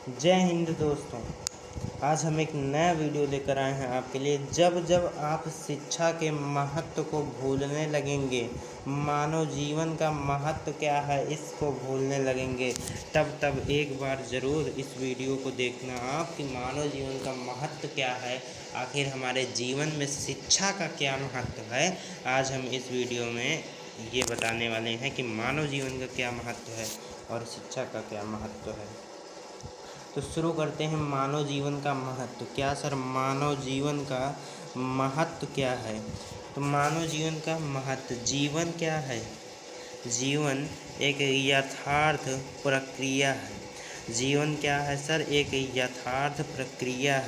जय हिंद दोस्तों। आज हम एक नया वीडियो लेकर आए हैं आपके लिए। जब जब आप शिक्षा के महत्व को भूलने लगेंगे, मानव जीवन का महत्व क्या है इसको भूलने लगेंगे, तब एक बार ज़रूर इस वीडियो को देखना आप कि मानव जीवन का महत्व क्या है, आखिर हमारे जीवन में शिक्षा का क्या महत्व है। आज हम इस वीडियो में ये बताने वाले हैं कि मानव जीवन का क्या महत्व है और शिक्षा का क्या महत्व है। तो शुरू करते हैं। मानव जीवन का महत्व क्या सर? मानव जीवन का महत्व क्या है? तो मानव जीवन का महत्व, जीवन क्या है? जीवन एक यथार्थ प्रक्रिया है। जीवन क्या है सर? एक यथार्थ प्रक्रिया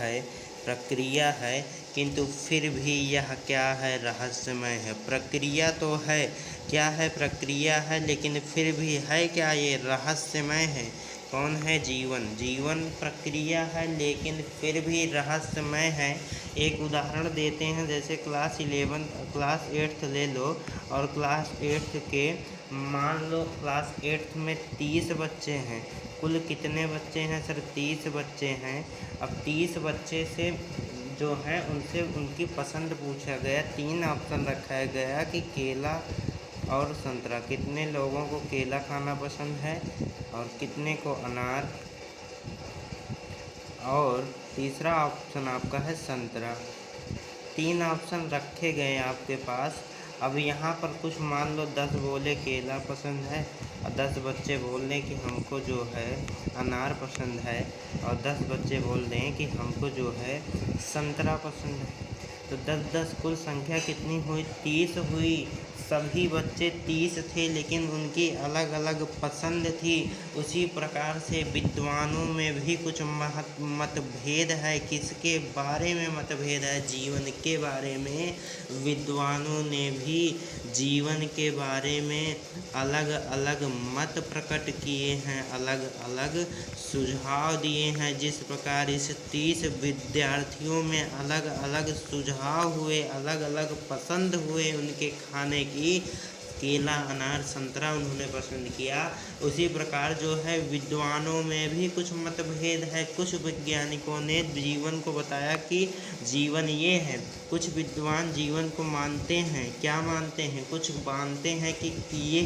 है, किंतु फिर भी यह क्या है? रहस्यमय है। प्रक्रिया तो है, क्या है? प्रक्रिया है, लेकिन फिर भी है क्या? ये रहस्यमय है। कौन है? जीवन प्रक्रिया है लेकिन फिर भी रहस्यमय है। एक उदाहरण देते हैं, जैसे क्लास 8th ले लो और क्लास 8th के मान लो क्लास 8th में 30 बच्चे हैं। कुल कितने बच्चे हैं सर? 30 बच्चे हैं। अब 30 बच्चे से जो हैं उनसे उनकी पसंद पूछा गया। 3 ऑप्शन रखा गया कि केला और संतरा। कितने लोगों को केला खाना पसंद है और कितने को अनार, और तीसरा ऑप्शन आपका है संतरा। 3 ऑप्शन रखे गए आपके पास। अब यहाँ पर कुछ मान लो 10 बोले केला पसंद है और 10 बच्चे बोल दें कि हमको जो है अनार पसंद है, और 10 बच्चे बोल दें कि हमको जो है संतरा पसंद है। तो 10-10 कुल संख्या कितनी हुई? 30 हुई। सभी बच्चे 30 थे लेकिन उनकी अलग अलग पसंद थी। उसी प्रकार से विद्वानों में भी कुछ मतभेद है। किसके बारे में मतभेद है? जीवन के बारे में। विद्वानों ने भी जीवन के बारे में अलग अलग मत प्रकट किए हैं, अलग अलग सुझाव दिए हैं। जिस प्रकार इस 30 विद्यार्थियों में अलग अलग सुझाव हुए, अलग अलग पसंद हुए उनके खाने की, केला, अनार, संतरा उन्होंने पसंद किया, उसी प्रकार जो है विद्वानों में भी कुछ मतभेद है। कुछ वैज्ञानिकों ने जीवन को बताया कि जीवन ये है। कुछ विद्वान जीवन को मानते हैं, क्या मानते हैं? कुछ मानते हैं कि ये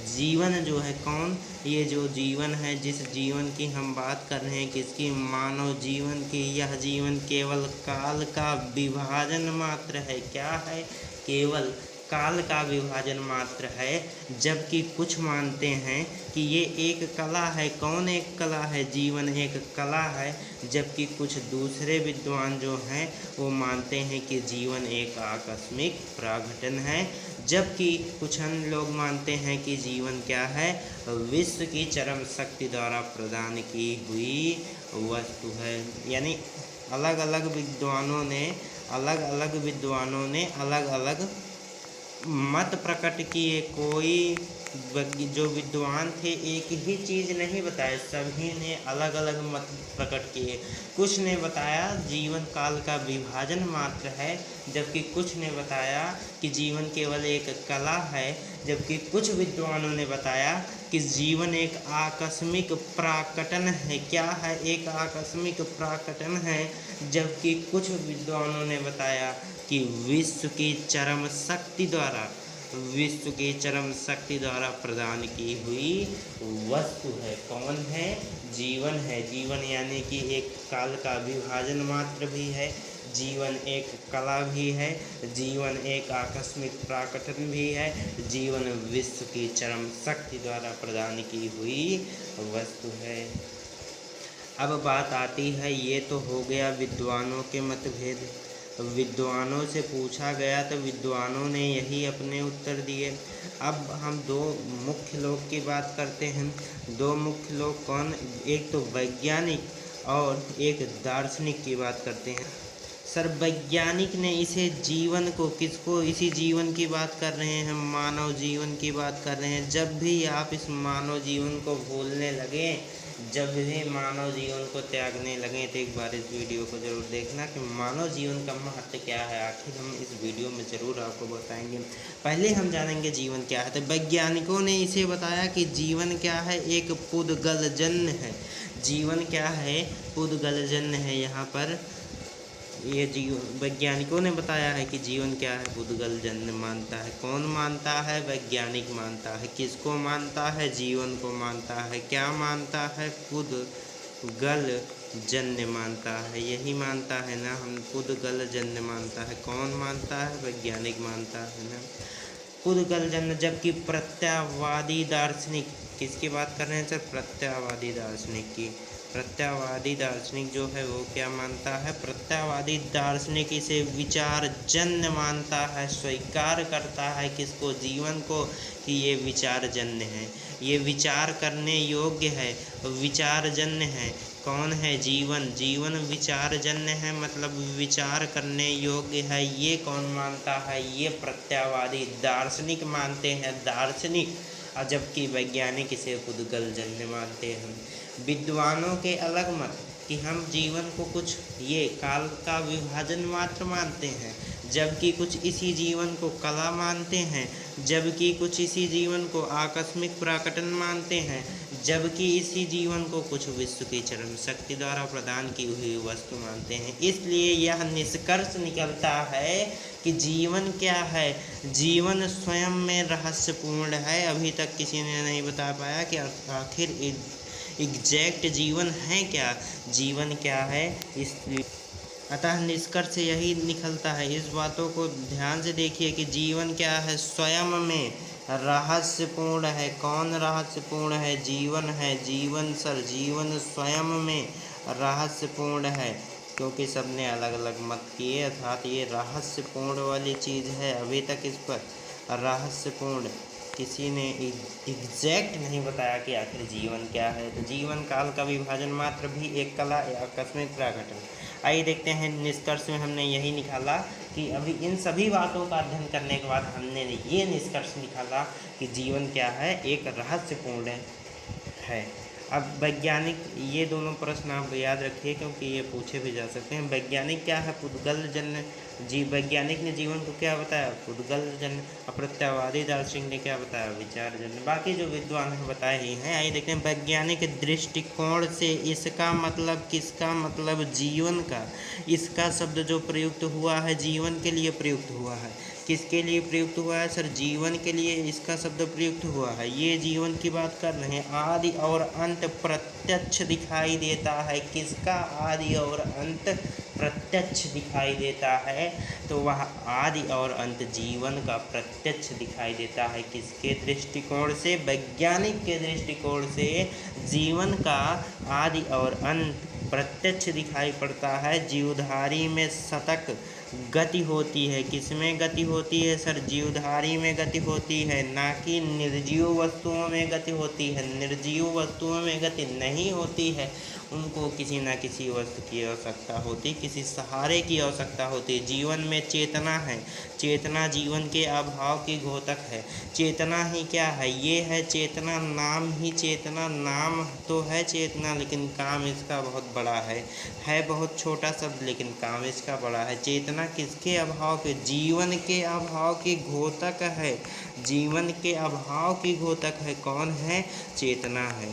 जीवन जो है, कौन? ये जो जीवन है, जिस जीवन की हम बात कर रहे हैं, किसकी? मानव जीवन की। यह जीवन केवल काल का विभाजन मात्र है। क्या है? केवल काल का विभाजन मात्र है। जबकि कुछ मानते हैं कि ये एक कला है। कौन एक कला है? जीवन एक कला है। जबकि कुछ दूसरे विद्वान जो हैं वो मानते हैं कि जीवन एक आकस्मिक प्रागटन है। जबकि कुछ अन्य लोग मानते हैं कि जीवन क्या है? विश्व की चरम शक्ति द्वारा प्रदान की हुई वस्तु है। यानी अलग अलग विद्वानों ने अलग अलग मत प्रकट किए। कोई जो विद्वान थे एक ही चीज़ नहीं बताए, सभी ने अलग अलग मत प्रकट किए। कुछ ने बताया जीवन काल का विभाजन मात्र है, जबकि कुछ ने बताया कि जीवन केवल एक कला है। जबकि कुछ विद्वानों ने बताया कि जीवन एक आकस्मिक प्राकटन है। क्या है? एक आकस्मिक प्राकटन है। जबकि कुछ विद्वानों ने बताया कि विश्व की चरम शक्ति द्वारा प्रदान की हुई वस्तु है। कौन है? जीवन है। जीवन यानी कि एक काल का विभाजन मात्र भी है, जीवन एक कला भी है, जीवन एक आकस्मिक प्राकटन भी है, जीवन विश्व की चरम शक्ति द्वारा प्रदान की हुई वस्तु है। अब बात आती है, ये तो हो गया विद्वानों के मतभेद। विद्वानों से पूछा गया तो विद्वानों ने यही अपने उत्तर दिए। अब हम 2 मुख्य लोग की बात करते हैं। 2 मुख्य लोग कौन? एक तो वैज्ञानिक और एक दार्शनिक की बात करते हैं। सर वैज्ञानिक ने इसे जीवन को, किसको, इसी जीवन की बात कर रहे हैं, मानव जीवन की बात कर रहे हैं। जब भी आप इस मानव जीवन को भूलने लगें, जब भी मानव जीवन को त्यागने लगें, तो एक बार इस वीडियो को ज़रूर देखना कि मानव जीवन का महत्व क्या है। आखिर हम इस वीडियो में ज़रूर आपको बताएंगे। पहले हम जानेंगे जीवन क्या है। तो वैज्ञानिकों ने इसे बताया कि जीवन क्या है, एक पुद्गलजन्य है। जीवन क्या है, पुद्गलजन्य है। यहाँ पर ये वैज्ञानिकों ने बताया है कि जीवन क्या है, पुद्गलजन्य मानता है। कौन मानता है? वैज्ञानिक मानता है। किसको मानता है? जीवन को मानता है। क्या मानता है? पुद्गलजन्य मानता है। यही मानता है ना, हम पुद्गलजन्य मानता है। कौन मानता है? वैज्ञानिक मानता है ना, पुद्गलजन्य। जबकि प्रत्ययवादी दार्शनिक, किसकी बात कर रहे हैं सर? प्रत्ययवादी दार्शनिक की। प्रत्ययवादी दार्शनिक जो है वो क्या मानता है? प्रत्ययवादी दार्शनिक इसे विचारजन्य मानता है, स्वीकार करता है किसको? जीवन को, कि ये विचारजन्य है, ये विचार करने योग्य है, विचारजन्य है। कौन है? जीवन। जीवन विचारजन्य है, मतलब विचार करने योग्य है। ये कौन मानता है? ये प्रत्ययवादी दार्शनिक मानते हैं, दार्शनिक। और जबकि वैज्ञानिक इसे पुद्गलजन्य मानते हैं। विद्वानों के अलग मत कि हम जीवन को कुछ ये काल का विभाजन मात्र मानते हैं, जबकि कुछ इसी जीवन को कला मानते हैं, जबकि कुछ इसी जीवन को आकस्मिक प्रकटन मानते हैं, जबकि इसी जीवन को कुछ विश्व की चरम शक्ति द्वारा प्रदान की हुई वस्तु मानते हैं। इसलिए यह निष्कर्ष निकलता है कि जीवन क्या है? जीवन स्वयं में रहस्यपूर्ण है। अभी तक किसी ने नहीं बता पाया कि आखिर एग्जैक्ट जीवन है क्या, जीवन क्या है। इसलिए अतः निष्कर्ष यही निकलता है। इस बातों को ध्यान से देखिए कि जीवन क्या है, स्वयं में रहस्यपूर्ण है। कौन रहस्यपूर्ण है? जीवन है। जीवन सर, जीवन स्वयं में रहस्यपूर्ण है, क्योंकि सबने अलग अलग मत किए, अर्थात ये रहस्यपूर्ण वाली चीज़ है। अभी तक इस पर रहस्यपूर्ण किसी ने एग्जैक्ट नहीं बताया कि आखिर जीवन क्या है। तो जीवन काल का विभाजन मात्र भी एक कला या आकस्मिक प्रकटन। आइए देखते हैं निष्कर्ष में हमने यही निकाला कि अभी इन सभी बातों का अध्ययन करने के बाद हमने ये निष्कर्ष निकाला कि जीवन क्या है, एक रहस्यपूर्ण है। अब वैज्ञानिक, ये दोनों प्रश्न आप याद रखिए क्योंकि ये पूछे भी जा सकते हैं। वैज्ञानिक क्या है? पुद्गलजन्य। वैज्ञानिक ने जीवन को क्या बताया? पुद्गलजन्य। प्रत्ययवादी दार्शनिक ने क्या बताया? विचारजन्य। बाकी जो विद्वान हैं बताए ही हैं। आइए देखते हैं वैज्ञानिक दृष्टिकोण से इसका मतलब, किसका मतलब? जीवन का। इसका शब्द जो प्रयुक्त हुआ है जीवन के लिए प्रयुक्त हुआ है। किसके लिए प्रयुक्त हुआ है सर? जीवन के लिए इसका शब्द प्रयुक्त हुआ है। ये जीवन की बात कर रहे हैं। आदि और अंत प्रत्यक्ष दिखाई देता है। किसका आदि और अंत प्रत्यक्ष दिखाई देता है? तो वह आदि और अंत जीवन का प्रत्यक्ष दिखाई देता है। किसके दृष्टिकोण से? वैज्ञानिक के दृष्टिकोण से जीवन का आदि और अंत प्रत्यक्ष दिखाई पड़ता है। जीवधारी में सतत गति होती है। किसमें गति होती है सर? जीवधारी में गति होती है, ना कि निर्जीव वस्तुओं में गति होती है। निर्जीव वस्तुओं में गति नहीं होती है, उनको किसी न किसी वस्तु की आवश्यकता होती, किसी सहारे की आवश्यकता होती। जीवन में चेतना है। चेतना जीवन के अभाव की घोतक है। चेतना ही क्या है? ये है चेतना, नाम ही चेतना। नाम तो है चेतना, लेकिन काम इसका बहुत बड़ा है बहुत छोटा शब्द, लेकिन काम इसका बड़ा है। चेतना किसके अभाव के? जीवन के अभाव की घोतक है। जीवन के अभाव की घोतक है। कौन है? चेतना है।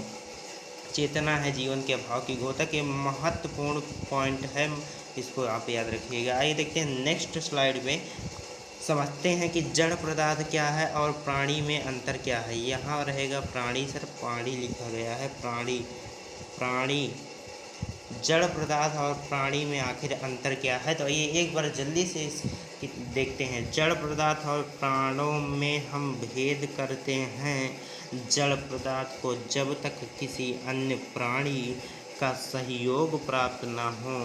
चेतना है जीवन के अभाव की घोतक। ये महत्वपूर्ण पॉइंट है, इसको आप याद रखिएगा। आइए देखते हैं नेक्स्ट स्लाइड में, समझते हैं कि जड़ पदार्थ क्या है और प्राणी में अंतर क्या है। यहाँ रहेगा प्राणी सर, प्राणी लिखा गया है। प्राणी जड़ पदार्थ और प्राणी में आखिर अंतर क्या है? तो ये एक बार जल्दी से देखते हैं। जड़ पदार्थ और प्राणों में हम भेद करते हैं। जड़ पदार्थ को जब तक किसी अन्य प्राणी का सहयोग प्राप्त न हो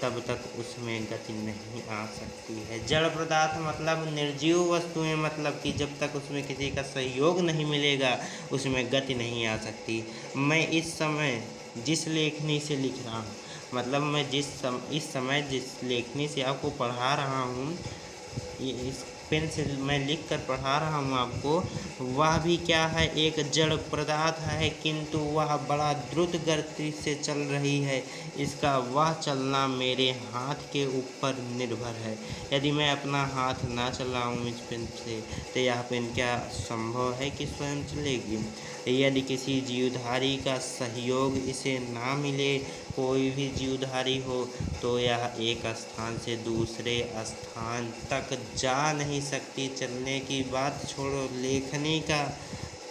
तब तक उसमें गति नहीं आ सकती है। जड़ पदार्थ मतलब निर्जीव वस्तुएं, मतलब कि जब तक उसमें किसी का सहयोग नहीं मिलेगा उसमें गति नहीं आ सकती। मैं इस समय जिस लेखनी से लिख रहा हूँ मतलब मैं इस समय जिस लेखनी से आपको पढ़ा रहा हूँ, इस पेन से मैं लिख कर पढ़ा रहा हूँ आपको, वह भी क्या है, एक जड़ पदार्थ है, किंतु वह बड़ा द्रुत गति से चल रही है। इसका वह चलना मेरे हाथ के ऊपर निर्भर है। यदि मैं अपना हाथ ना चलाऊँ इस पेन से, तो यह पेन क्या संभव है कि स्वयं चलेगी? यदि किसी जीवधारी का सहयोग इसे ना मिले, कोई भी जीवधारी हो, तो यह एक स्थान से दूसरे स्थान तक जा नहीं सकती। चलने की बात छोड़ो, लेखनी का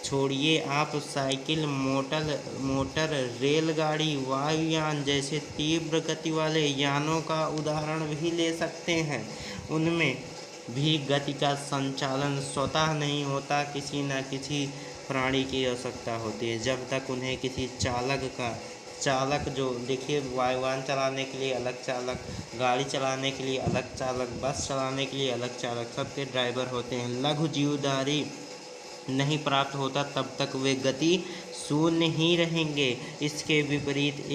छोड़िए, आप साइकिल, मोटर, रेलगाड़ी, वायुयान जैसे तीव्र गति वाले यानों का उदाहरण भी ले सकते हैं। उनमें भी गति का संचालन स्वतः नहीं होता, किसी न किसी प्राणी की आवश्यकता होती है। जब तक उन्हें किसी चालक जो देखिए, वायुयान चलाने के लिए अलग चालक, गाड़ी चलाने के लिए अलग चालक, बस चलाने के लिए अलग चालक, सबके ड्राइवर होते हैं। लघु जीवधारी नहीं प्राप्त होता तब तक वे गति शून्य ही रहेंगे। इसके विपरीत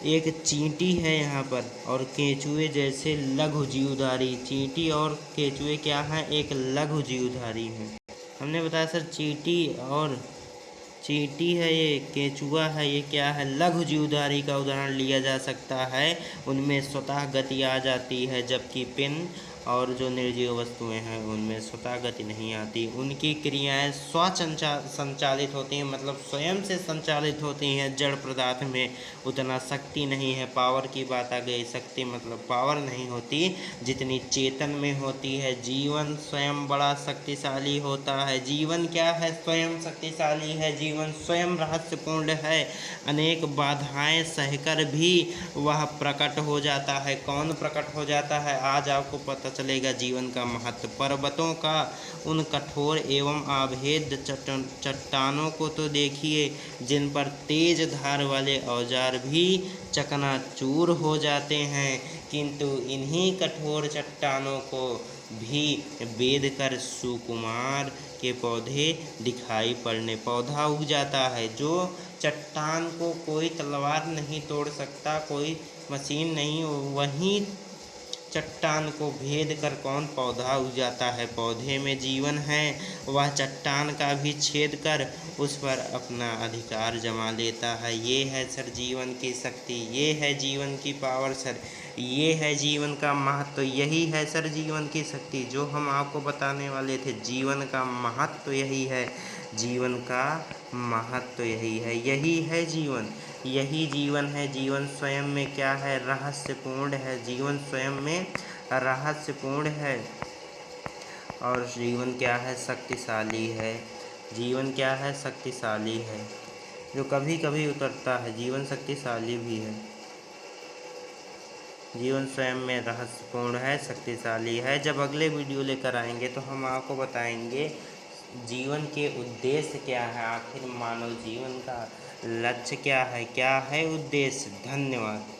एक चींटी है यहाँ पर, और केंचुए जैसे लघु जीवधारी। चींटी और केंचुए क्या हैं? एक लघु जीवधारी हैं। हमने बताया सर, चींटी है, ये केंचुआ है, ये क्या है? लघु जीवधारी का उदाहरण लिया जा सकता है। उनमें स्वतः गति आ जाती है, जबकि पेन और जो निर्जीव वस्तुएं हैं उनमें स्वतः गति नहीं आती। उनकी क्रियाएं संचालित होती हैं, मतलब स्वयं से संचालित होती हैं। जड़ पदार्थ में उतना शक्ति नहीं है। पावर की बात आ गई, शक्ति मतलब पावर नहीं होती जितनी चेतन में होती है। जीवन स्वयं बड़ा शक्तिशाली होता है। जीवन क्या है? स्वयं शक्तिशाली है। जीवन स्वयं रहस्यपूर्ण है। अनेक बाधाएं सहकर भी वह प्रकट हो जाता है। कौन प्रकट हो जाता है? आज आपको पता चलेगा जीवन का महत्व। पर्वतों का उन कठोर एवं अभेद्य चट्टानों को तो देखिए, जिन पर तेज धार वाले औजार भी चकनाचूर हो जाते हैं, किंतु इन्हीं कठोर चट्टानों को भी बेध कर सुकुमार के पौधे दिखाई पड़ने पौधा उग जाता है। जो चट्टान को कोई तलवार नहीं तोड़ सकता, कोई मशीन नहीं, वहीं चट्टान को भेद कर कौन? पौधा उग जाता है। पौधे में जीवन है, वह चट्टान का भी छेद कर उस पर अपना अधिकार जमा लेता है। ये है सर जीवन की शक्ति, ये है जीवन की पावर सर, ये है जीवन का महत्व। यही है सर जीवन की शक्ति जो हम आपको बताने वाले थे। जीवन का महत्व यही है, जीवन का महत्व यही है, यही है जीवन, यही जीवन है। जीवन स्वयं में क्या है? रहस्यपूर्ण है। जीवन स्वयं में रहस्यपूर्ण है। और जीवन क्या है? शक्तिशाली है। जीवन क्या है? शक्तिशाली है, जो कभी कभी उतरता है। जीवन शक्तिशाली भी है। जीवन स्वयं में रहस्यपूर्ण है, शक्तिशाली है। जब अगले वीडियो लेकर आएंगे तो हम आपको बताएंगे जीवन के उद्देश्य क्या है, आखिर मानव जीवन का लक्ष्य क्या है उद्देश्य। धन्यवाद।